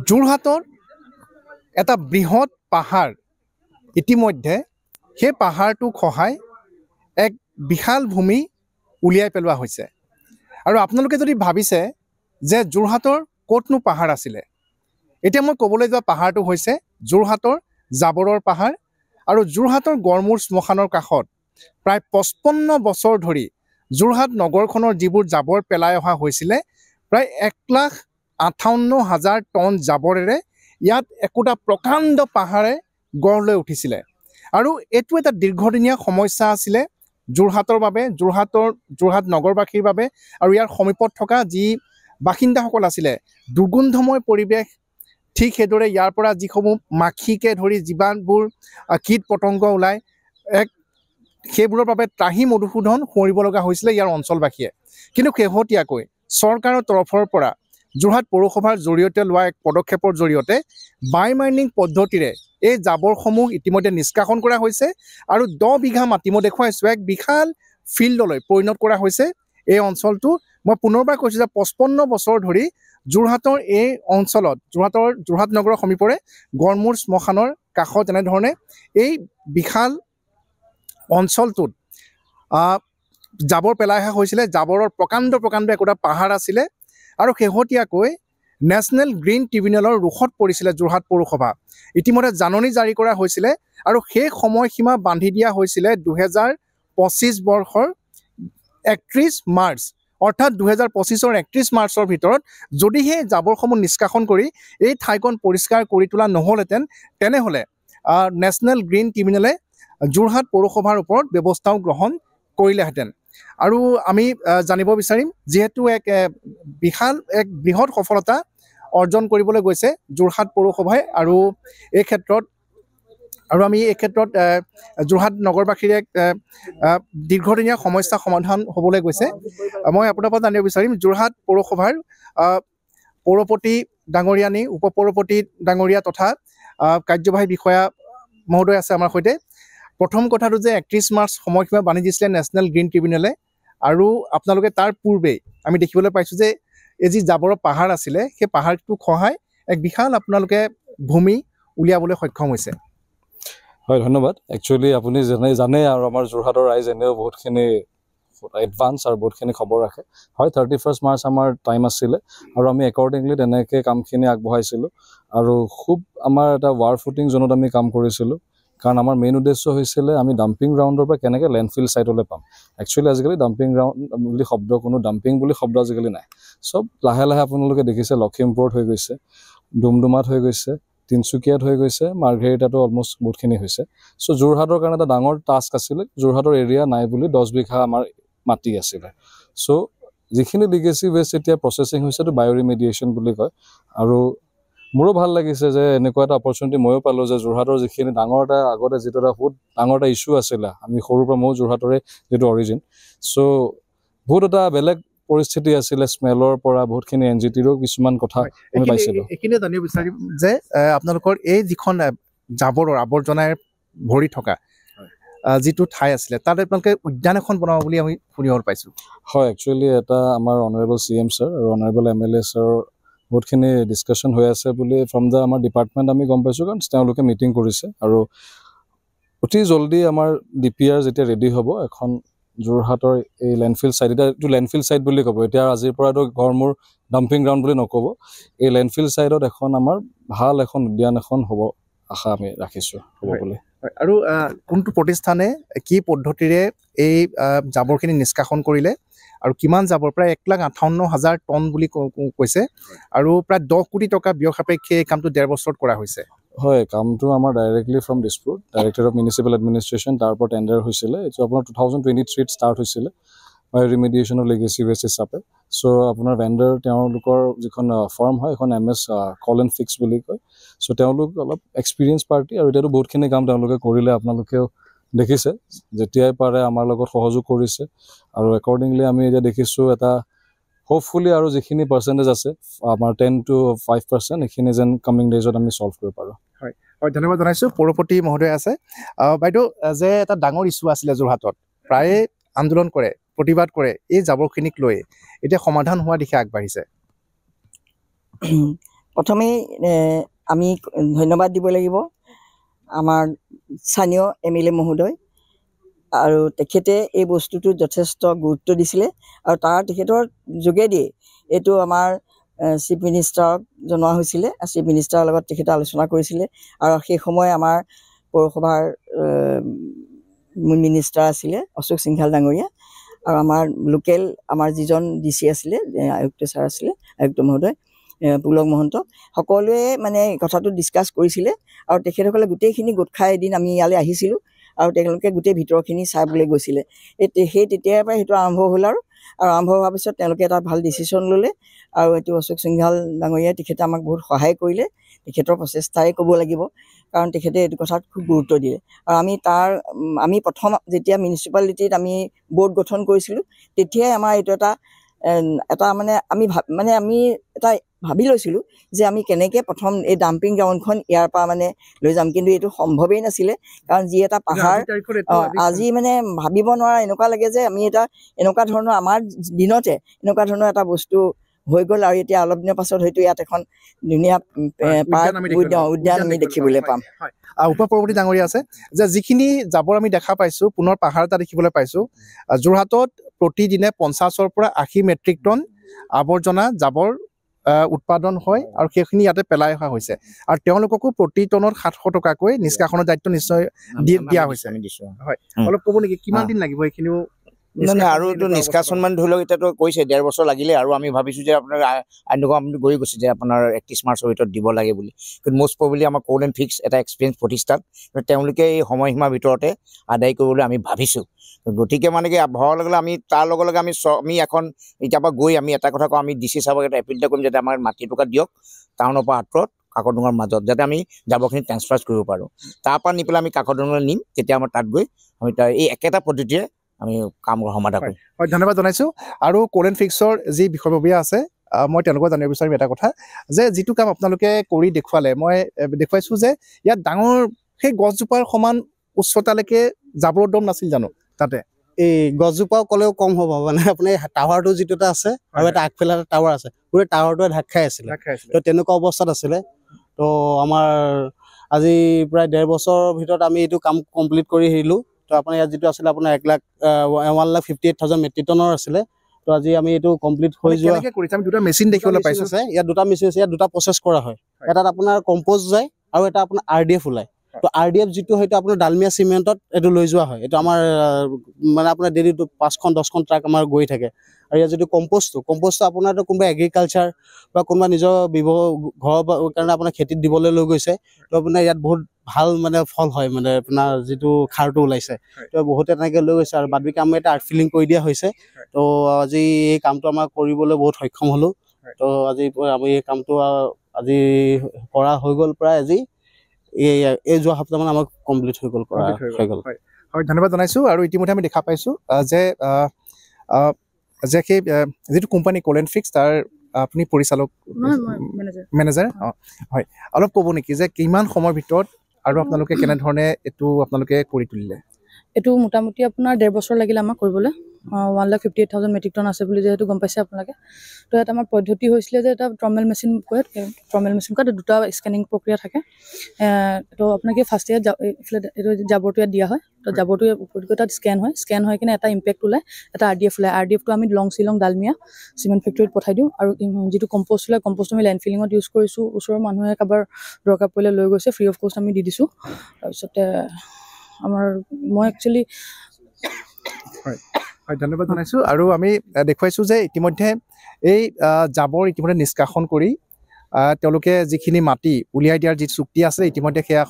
যোৰহাটৰ এটা বৃহৎ পাহাৰ ইতিমধ্যে সেই পাহাৰটো খহাই এক বিশাল ভূমি উলিয়াই পেলোৱা হৈছে আৰু আপোনালোকে যদি ভাবিছে যে যোৰহাটৰ ক'তনো পাহাৰ আছিলে এতিয়া মই ক'বলৈ যোৱা পাহাৰটো হৈছে যোৰহাটৰ জাবৰৰ পাহাৰ আৰু যোৰহাটৰ গড়মূৰ শ্মশানৰ কাষত প্ৰায় 55 বছৰ ধৰি যোৰহাট নগৰখনৰ যিবোৰ জাবৰ পেলাই অহা হৈছিলে প্ৰায় 1,58,000 টন জাবৰেৰে ইয়াত একোটা প্ৰকাণ্ড পাহাৰে গঢ় লৈ উঠিছিলে আৰু এইটো এটা দীৰ্ঘদিনীয়া সমস্যা আছিলে যোৰহাটৰ বাবে যোৰহাট নগৰবাসীৰ বাবে আৰু ইয়াৰ সমীপত থকা যি বাসিন্দাসকল আছিলে দুৰ্গন্ধময় পৰিৱেশ ঠিক সেইদৰে ইয়াৰ পৰা যিসমূহ মাখিকে ধৰি যিমানবোৰ কীট পতংগ ওলায় সেইবোৰৰ বাবে ত্ৰাহি মধুসূদন সোঁৱৰিব লগা হৈছিলে ইয়াৰ অঞ্চলবাসীয়ে কিন্তু শেহতীয়াকৈ চৰকাৰৰ তৰফৰ পৰা যোৰহাট পৌৰসভাৰ জৰিয়তে লোৱা এক পদক্ষেপৰ জৰিয়তে বায়'মাইনিং পদ্ধতিৰে এই জাবৰসমূহ ইতিমধ্যে নিষ্কাশন কৰা হৈছে আৰু 10 বিঘা মাটি মই দেখুৱাইছোঁ এক বিশাল ফিল্ডলৈ পৰিণত কৰা হৈছে এই অঞ্চলটো মই পুনৰবাৰ কৈছোঁ যে 55 বছৰ ধৰি যোৰহাটৰ এই অঞ্চলত যোৰহাট নগৰৰ সমীপৰে গড়মূৰ শ্মশানৰ কাষত এনেধৰণে এই বিশাল অঞ্চলটোত জাবৰ পেলাই অহা হৈছিলে জাবৰৰ প্ৰকাণ্ড একোটা পাহাৰ আছিলে আৰু শেহতীয়াকৈ নেশ্যনেল গ্ৰীণ ট্ৰিবিউনেলৰ ৰোষত পৰিছিলে যোৰহাট পৌৰসভা ইতিমধ্যে জাননী জাৰি কৰা হৈছিলে আৰু সেই সময়সীমা বান্ধি দিয়া হৈছিলে 2025 বৰ্ষৰ 31 মাৰ্চ অৰ্থাৎ 2025ৰ 31 মাৰ্চৰ ভিতৰত যদিহে জাবৰসমূহ নিষ্কাশন কৰি এই ঠাইখন পৰিষ্কাৰ কৰি তোলা নহ'লহেঁতেন তেনেহ'লে নেশ্যনেল গ্ৰীণ ট্ৰিবিউনেলে যোৰহাট পৌৰসভাৰ ওপৰত ব্যৱস্থাও গ্ৰহণ কৰিলেহেঁতেন আৰু আমি জানিব বিচাৰিম যিহেতু এক বৃহৎ সফলতা অৰ্জন কৰিবলৈ গৈছে যোৰহাট পৌৰসভাই আৰু আমি এই ক্ষেত্ৰত যোৰহাট নগৰবাসীৰ এক দীৰ্ঘদিনীয়া সমস্যা সমাধান হ'বলৈ গৈছে মই আপোনাৰ পৰা জানিব বিচাৰিম যোৰহাট পৌৰসভাৰ পৌৰপতি ডাঙৰীয়ানী উপপৌৰপতি ডাঙৰীয়া তথা কাৰ্যবাহী বিষয়া মহোদয় আছে আমাৰ সৈতে প্ৰথম কথাটো যে 31 মাৰ্চ সময়সীমা বান্ধি দিছিলে নেশ্যনেল গ্ৰীণ ট্ৰিবিউনেলে আৰু আপোনালোকে তাৰ পূৰ্বেই আমি দেখিবলৈ পাইছোঁ যে এই যি জাবৰৰ পাহাৰ আছিলে সেই পাহাৰটো খহাই এক বিশাল আপোনালোকে ভূমি উলিয়াবলৈ সক্ষম হৈছে হয় ধন্যবাদ একচুৱেলি আপুনি জানে আৰু আমাৰ যোৰহাটৰ ৰাইজ এনেও বহুতখিনি এডভান্স আৰু বহুতখিনি খবৰ ৰাখে হয় 31 মাৰ্চ আমাৰ টাইম আছিলে আৰু আমি একৰ্ডিংলি তেনেকৈ কামখিনি আগবঢ়াইছিলোঁ আৰু খুব আমাৰ এটা ৱাৰ ফুটিং জোনত আমি কাম কৰিছিলোঁ কাৰণ আমাৰ মেইন উদ্দেশ্য হৈছিলে আমি ডাম্পিং গ্ৰাউণ্ডৰ পৰা কেনেকৈ লেণ্ডফিল ছাইটলৈ পাম একচুৱেলি আজিকালি ডাম্পিং গ্ৰাউণ্ড বুলি কোনো ডাম্পিং বুলি শব্দ আজিকালি নাই চব লাহে লাহে আপোনালোকে দেখিছে লখিমপুৰত হৈ গৈছে ডুমডুমাত হৈ গৈছে তিনিচুকীয়াত হৈ গৈছে মাৰ্ঘেৰিটাতো অলমষ্ট বহুতখিনি হৈছে চ' যোৰহাটৰ কাৰণে এটা ডাঙৰ টাস্ক আছিলে যোৰহাটৰ এৰিয়া নাই বুলি 10 বিঘা আমাৰ মাটি আছিলে চ' যিখিনি লিগেচি ৱেষ্ট এতিয়া প্ৰচেছিং হৈছে এইটো বায়'ৰিমেডিয়েশ্যন বুলি কয় আৰু মোৰো ভাল লাগিছে যে এনেকুৱা এটা অপৰচুনিটি ময়ো পালোঁ যে যোৰহাটৰ যিখিনি ডাঙৰ এটা আগতে যিটো এটা বহুত ডাঙৰ এটা ইছ্যু আছিলে আমি সৰুৰ পৰা ময়ো যোৰহাটৰে যিটো অৰিজিন চ' বহুত এটা বেলেগ পৰিস্থিতি আছিলে স্মেলৰ পৰা বহুতখিনি NGTৰো কিছুমান কথা আমি পাইছিলোঁ এইখিনি জানিব বিচাৰিম যে আপোনালোকৰ এই যিখন জাবৰৰ আৱৰ্জনাৰে ভৰি থকা যিটো ঠাই আছিলে তাত আপোনালোকে উদ্যান এখন বনাব বুলি আমি শুনিবলৈ পাইছোঁ হয় একচুৱেলি এটা আমাৰ অনাৰেবল CM ছাৰ আৰু অনাৰেবল MLA ছাৰৰ বহুতখিনি ডিছকাশ্যন হৈ আছে বুলি ফ্ৰম দ্য আমাৰ ডিপাৰ্টমেণ্ট আমি গম পাইছোঁ কাৰণ তেওঁলোকে মিটিং কৰিছে আৰু অতি জলদি আমাৰ DPR যেতিয়া ৰেডি হ'ব এখন যোৰহাটৰ এই লেণ্ডফিল ছাইট এতিয়া এইটো লেণ্ডফিল ছাইট বুলি ক'ব এতিয়া আজিৰ পৰাতো গড়মূৰ ডাম্পিং গ্ৰাউণ্ড বুলি নক'ব এই লেণ্ডফিল ছাইটত এখন আমাৰ ভাল এখন উদ্যান এখন হ'ব আশা আমি ৰাখিছোঁ হ'ব বুলি আৰু কোনটো প্ৰতিষ্ঠানে কি পদ্ধতিৰে এই জাবৰখিনি নিষ্কাশন কৰিলে আৰু কিমান জাবৰ প্ৰায় 1,58,000 টন বুলি কৈছে আৰু প্ৰায় 10 কোটি টকা ব্যয় সাপেক্ষে এই কামটো 1.5 বছৰত কৰা হৈছে হয় কামটো আমাৰ directly from Dispur director of municipal administration তাৰ পৰা টেণ্ডাৰ হৈছিলে এইটো আপোনাৰ 2023ত ষ্টাৰ্ট হৈছিলে বায়'ৰিমেডিয়েশ্যনৰ লিগেচি ৱেষ্ট হিচাপে চ' আপোনাৰ ভেণ্ডাৰ তেওঁলোকৰ যিখন ফাৰ্ম হয় এখন MS কল & ফিক্স বুলি কয় চ' তেওঁলোক অলপ এক্সপিৰিয়েঞ্চ পাৰ্টি আৰু এতিয়াতো বহুতখিনি কাম তেওঁলোকে কৰিলে আপোনালোকেও দেখিছে যেতিয়াই পাৰে আমাৰ লগত সহযোগ কৰিছে আৰু একৰ্ডিংলি আমি এতিয়া দেখিছোঁ এটা হোপফুলি আৰু যিখিনি পাৰ্চেণ্টেজ আছে আমাৰ 10 to 5% এইখিনি যেন কামিং ডেজত আমি ছল্ভ কৰিব পাৰোঁ হয় ধন্যবাদ জনাইছোঁ পৌৰপতি মহোদয় আছে বাইদেউ যে এটা ডাঙৰ ইছ্যু আছিলে যোৰহাটত প্ৰায়ে আন্দোলন কৰে প্ৰতিবাদ কৰে এই জাবৰখিনিক লৈ এতিয়া সমাধান হোৱা দিশে আগবাঢ়িছে প্ৰথমেই আমি ধন্যবাদ দিব লাগিব আমাৰ স্থানীয় MLA মহোদয় আৰু তেখেতে এই বস্তুটো যথেষ্ট গুৰুত্ব দিছিলে আৰু তাৰ তেখেতৰ যোগেদি এইটো আমাৰ চিফ মিনিষ্টাৰক জনোৱা হৈছিলে চিফ মিনিষ্টাৰৰ লগত তেখেতে আলোচনা কৰিছিলে আৰু সেই সময় আমাৰ পৌৰসভাৰ মিনিষ্টাৰ আছিলে অশোক সিংঘাল ডাঙৰীয়া আৰু আমাৰ লোকেল আমাৰ যিজন DC আছিলে আয়ুক্ত ছাৰ আছিলে আয়ুক্ত মহোদয় পুলক মহন্ত সকলোৱে মানে কথাটো ডিছকাছ কৰিছিলে আৰু তেখেতসকলে গোটেইখিনি গোট খাই এদিন আমি ইয়ালৈ আহিছিলোঁ আৰু তেওঁলোকে গোটেই ভিতৰখিনি চাবলৈ গৈছিলে সেই তেতিয়াৰ পৰাই সেইটো আৰম্ভ হ'ল আৰু আৰম্ভ হোৱাৰ পিছত তেওঁলোকে এটা ভাল ডিচিশ্যন ল'লে আৰু এইটো অশোক সিংঘাল ডাঙৰীয়াই তেখেতে আমাক বহুত সহায় কৰিলে তেখেতৰ প্ৰচেষ্টাই ক'ব লাগিব কাৰণ তেখেতে এইটো কথাত খুব গুৰুত্ব দিয়ে আৰু আমি প্ৰথম যেতিয়া মিউনিচিপালিটিত আমি বোৰ্ড গঠন কৰিছিলোঁ তেতিয়াই আমাৰ এইটো এটা মানে আমি এটা ভাবি লৈছিলোঁ যে আমি কেনেকৈ প্ৰথম এই ডাম্পিং গ্ৰাউণ্ডখন ইয়াৰ পৰা মানে লৈ যাম কিন্তু এইটো সম্ভৱেই নাছিলে কাৰণ যি এটা পাহাৰ আজি মানে ভাবিব নোৱাৰা এনেকুৱা লাগে যে আমি এনেকুৱা ধৰণৰ আমাৰ দিনতে এনেকুৱা ধৰণৰ এটা বস্তু হৈ গ'ল আৰু এতিয়া অলপ দিনৰ পাছত হয়তো ইয়াত এখন ধুনীয়া উদ্যান আমি দেখিবলৈ পাম উপ-সভাপতি ডাঙৰীয়া আছে যে যিখিনি জাবৰ আমি দেখা পাইছোঁ পুনৰ পাহাৰ এটা দেখিবলৈ পাইছোঁ যোৰহাটত প্ৰতিদিনে 50ৰ পৰা 80 মেট্ৰিক টন আৱৰ্জনা জাবৰ উৎপাদন হয় আৰু সেইখিনি ইয়াতে পেলাই অহা হৈছে আৰু তেওঁলোককো প্ৰতি টনত 700 টকাকৈ নিষ্কাশনৰ দায়িত্ব নিশ্চয় দিয়া হৈছে হয় অলপ ক'ব নেকি কিমান দিন লাগিব এইখিনিও আৰু এইটো নিষ্কাশন মানে ধৰি লওক এতিয়াতো কৈছে 1.5 বছৰ লাগিলে আৰু আমি ভাবিছোঁ যে আপোনাৰ আপুনি গৈ গৈছে যে আপোনাৰ 31 মাৰ্চৰ ভিতৰত দিব লাগে বুলি কিন্তু মষ্ট প্ৰবেবলি আমাৰ কোল এণ্ড ফিক্স এটা এক্সপিৰিয়েঞ্চ প্ৰতিষ্ঠান তেওঁলোকে এই সময়সীমাৰ ভিতৰতে আদায় কৰিবলৈ আমি ভাবিছোঁ গতিকে মানে কি ভৰাৰ লগে আমি তাৰ লগে লগে আমি এখন এতিয়াৰ পৰা গৈ আমি এটা কথা কওঁ আমি DC চাবক এটা এপিল এটা কৰিম যাতে আমাৰ মাটি টুকুৰা দিয়ক টাউনৰ পৰা আঁতৰত কাকডোঙাৰ মাজত যাতে আমি জাবৰখিনি ট্ৰান্সফাৰ কৰিব পাৰোঁ তাৰ পৰা নি পেলাই আমি কাকডোঙালৈ নিম তেতিয়া আমাৰ তাত গৈ আমি তাৰ এই একেটা পদ্ধতিৰে আমি কাম সমাধা কৰিম হয় ধন্যবাদ জনাইছোঁ আৰু কোল এণ্ড ফিক্সৰ যি বিষয়ববীয়া আছে মই তেওঁলোকক জানিব বিচাৰিম এটা কথা যে যিটো কাম আপোনালোকে কৰি দেখুৱালে মই দেখুৱাইছোঁ যে ইয়াত ডাঙৰ সেই গছজোপাৰ সমান উচ্চতালৈকে যাবৰ দম নাছিল জানো তাতে এই গছজোপাও ক'লেও কম হ'ব মানে আপুনি টাৱাৰটো যিটো এটা আছে আৰু এটা আগফালে এটা টাৱাৰ আছে গোটেই টাৱাৰটোৱে ঢাক খাই আছিলে তো তেনেকুৱা অৱস্থাত আছিলে তো আমাৰ আজি প্ৰায় 1.5 বছৰৰ ভিতৰত আমি এইটো কাম কমপ্লিট কৰি আহিলোঁ তো আপোনাৰ ইয়াত যিটো আছিলে আপোনাৰ 1,58,000 মেট্ৰিক টনৰ আছিলে তো আজি আমি এইটো কমপ্লিট হৈ যোৱা আমি দুটা মেচিন দেখিবলৈ পাইছোঁ ইয়াত দুটা মেচিন আছে ইয়াত দুটা প্ৰচেছ কৰা হয় এটাত আপোনাৰ কম্প'জ যায় আৰু এটা আপোনাৰ RDF ওলায় তো RDF যিটো হয়তো আপোনাৰ ডালমিয়া চিমেণ্টত এইটো লৈ যোৱা হয় এইটো আমাৰ মানে আপোনাৰ ডেইলি 5খন 10খন ট্ৰাক আমাৰ গৈ থাকে আৰু ইয়াত যিটো কম্প'জটো আপোনাৰতো কোনোবা এগ্ৰিকালচাৰ বা কোনোবা নিজৰ ঘৰৰ কাৰণে আপোনাৰ খেতিত দিবলৈ লৈ গৈছে তো আপোনাৰ ইয়াত বহুত ভাল মানে ফল হয় মানে আপোনাৰ যিটো খাৰটো ওলাইছে তো বহুতে তেনেকৈ লৈ গৈছে আৰু বাদবাকী আমি এটা আৰ্ট ফিলিং কৰি দিয়া হৈছে তো আজি এই কামটো আমাৰ কৰিবলৈ বহুত সক্ষম হ'লোঁ তো আজি আমি এই কামটো আজি কৰা হৈ গ'ল প্ৰায় আজি এই যোৱা সপ্তাহমান আমাক কমপ্লিট হৈ গ'ল হয় ধন্যবাদ জনাইছোঁ আৰু ইতিমধ্যে আমি দেখা পাইছোঁ যে সেই যিটো কোম্পানী কোল এণ্ড ফিক্স তাৰ আপুনি পৰিচালক মেনেজাৰ হয় অলপ ক'ব নেকি যে কিমান সময়ৰ ভিতৰত আৰু আপোনালোকে কেনেধৰণে এইটো আপোনালোকে কৰি তুলিলে এইটো মোটামুটি আপোনাৰ 1.5 বছৰ লাগিলে আমাক কৰিবলৈ 1,58,000 মেট্ৰিক টন আছে বুলি যিহেতু গম পাইছে আপোনালোকে তো ইয়াত আমাৰ পদ্ধতি হৈছিলে যে এটা ট্ৰমেল মেচিন দুটা স্কেনিং প্ৰক্ৰিয়া থাকে তো আপোনালোকে ফাৰ্ষ্ট ইয়াত এইটো জাবৰটো ইয়াত দিয়া হয় তো জাবৰটো তাত স্কেন হৈ কিনে এটা ইম্পেক্ট ওলায় এটা RDF ওলায় RDFটো আমি শ্বিলং ডালমিয়া চিমেণ্ট ফেক্টৰীত পঠাই দিওঁ আৰু যিটো কম্প'ষ্ট ওলায় কম্প'ষ্টটো আমি লেণ্ড ফিলিঙত ইউজ কৰিছোঁ ওচৰৰ মানুহে কাৰোবাৰ দৰকাৰ পৰিলে লৈ গৈছে ফ্ৰী অফ কষ্ট আমি দি দিছোঁ তাৰপিছতে মই একচুৱেলি হয় ধন্যবাদ জনাইছোঁ আৰু আমি দেখুৱাইছোঁ যে ইতিমধ্যে এই জাবৰ ইতিমধ্যে নিষ্কাশন কৰি তেওঁলোকে যিখিনি মাটি উলিয়াই দিয়াৰ যি চুক্তি আছে ইতিমধ্যে সেয়া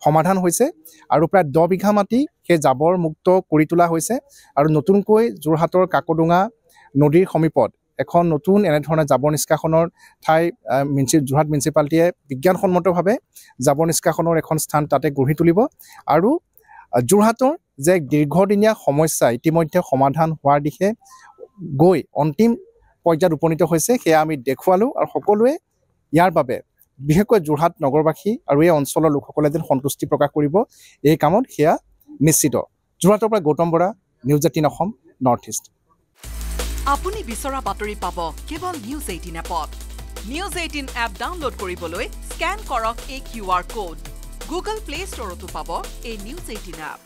সমাধান হৈছে আৰু প্ৰায় 10 বিঘা মাটি সেই জাবৰ মুক্ত কৰি তোলা হৈছে আৰু নতুনকৈ যোৰহাটৰ কাকডোঙা নদীৰ সমীপত এখন নতুন এনেধৰণৰ জাবৰ নিষ্কাশনৰ ঠাই যোৰহাট মিউনিচিপালিটিয়ে বিজ্ঞানসন্মতভাৱে জাবৰ নিষ্কাশনৰ এখন স্থান তাতে গঢ়ি তুলিব আৰু যোৰহাটৰ যে দীৰ্ঘদিনীয়া সমস্যা ইতিমধ্যে সমাধান হোৱাৰ দিশে গৈ অন্তিম পৰ্যায়ত উপনীত হৈছে সেয়া আমি দেখুৱালোঁ আৰু সকলোৱে ইয়াৰ বাবে বিশেষকৈ যোৰহাট নগৰবাসী আৰু এই অঞ্চলৰ লোকসকলে যেন সন্তুষ্টি প্ৰকাশ কৰিব এই কামত সেয়া নিশ্চিত যোৰহাটৰ পৰা Gautam Bora news 18 Assam north east আপুনি বিচৰা বাতৰি পাব কেৱল নিউজ 18 এপত নিউজ 18 এপ ডাউনলোড কৰিবলৈ স্ক্যান কৰক এই QR কোড। গুগল প্লে ষ্টৰতো পাব এই নিউজ 18 এপ।